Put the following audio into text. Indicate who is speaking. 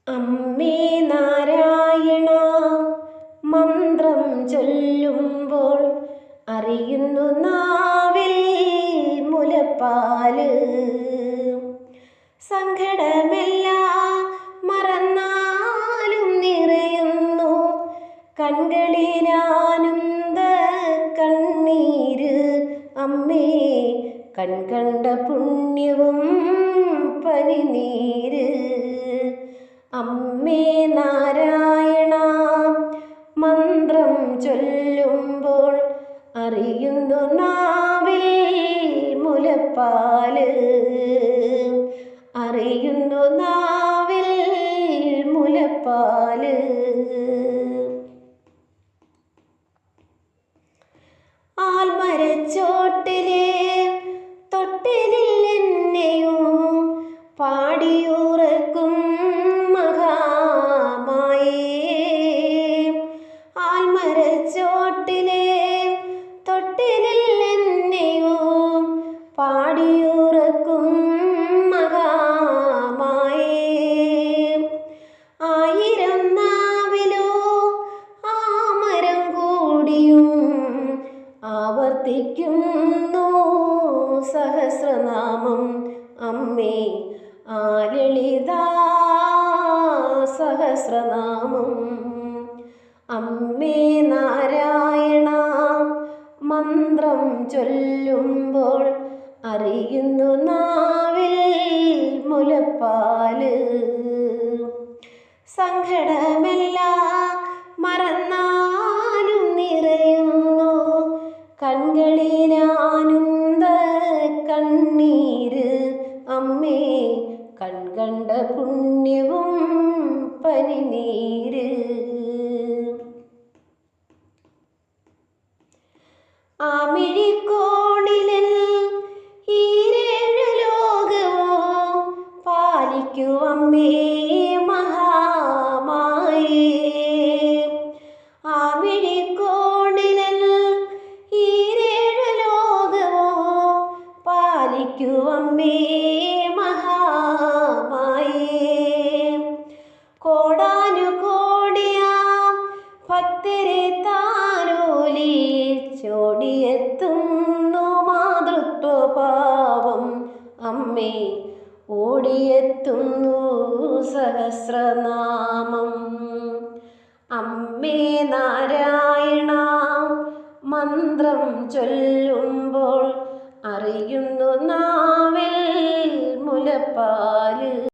Speaker 1: അമ്മേ നാരായണ മന്ത്രം ചൊല്ലുമ്പോൾ അറിയുന്നു നാവിൽ മുലപ്പാല്. സങ്കടമെല്ലാം മറന്നാലും നിറയുന്നു കൺകളിലാനന്ദ കണ്ണീര്. അമ്മേ കൺകണ്ട പുണ്യവും പനിനീര്. അമ്മേ നാരായണ മന്ത്രം ചൊല്ലുമ്പോൾ അറിയുന്നു നാവിൽ മുലപ്പാല്. അറിയുന്നു നാവിൽ മുലപ്പാല്. ആൽമരച്ചോട്ടിലെ തൊട്ടിലിൽ എന്നെയും പാടിയുറക്കും മഹാമായേ. ആൽമരച്ചോട്ടിലെ തൊട്ടിലിൽ എന്നെയും പാടിയുറക്കും മഹാമായേ. ആയിരം നാവിലോ ആമരം കൂടിയും ആവർത്തിക്കുന്നു സഹസ്രനാമം. അമ്മേ ആ ലളിതാ സഹസ്രനാമം. അമ്മേ നാരായണ മന്ത്രം ചൊല്ലുമ്പോൾ അറിയുന്നു നാവിൽ മുലപ്പാല്. സങ്കടമെല്ലാം മറന്നാലും നിറയുന്നു കൺകളിലാനന്ദ കണ്ണീര്. അമ്മേ കൺകണ്ട പുണ്യവും പനിനീര്. ആമിഴിക്കോണിലിൽ ഈരേഴു ലോകവും പാലിക്കുവമ്മേ മഹാമായേ. ആമിഴിക്കോണിലിൽ ഈരേഴു ലോകവും പാലിക്കുവമ്മേ മഹാമായേ. കോടാനുകോടിയാം ഭക്തരെ ഓടിയെത്തുന്നു മാതൃത്വഭാവം. അമ്മേ ഓടിയെത്തുന്നു സഹസ്രനാമം. അമ്മേ നാരായണ മന്ത്രം ചൊല്ലുമ്പോൾ അറിയുന്നു നാവിൽ മുലപ്പാല്.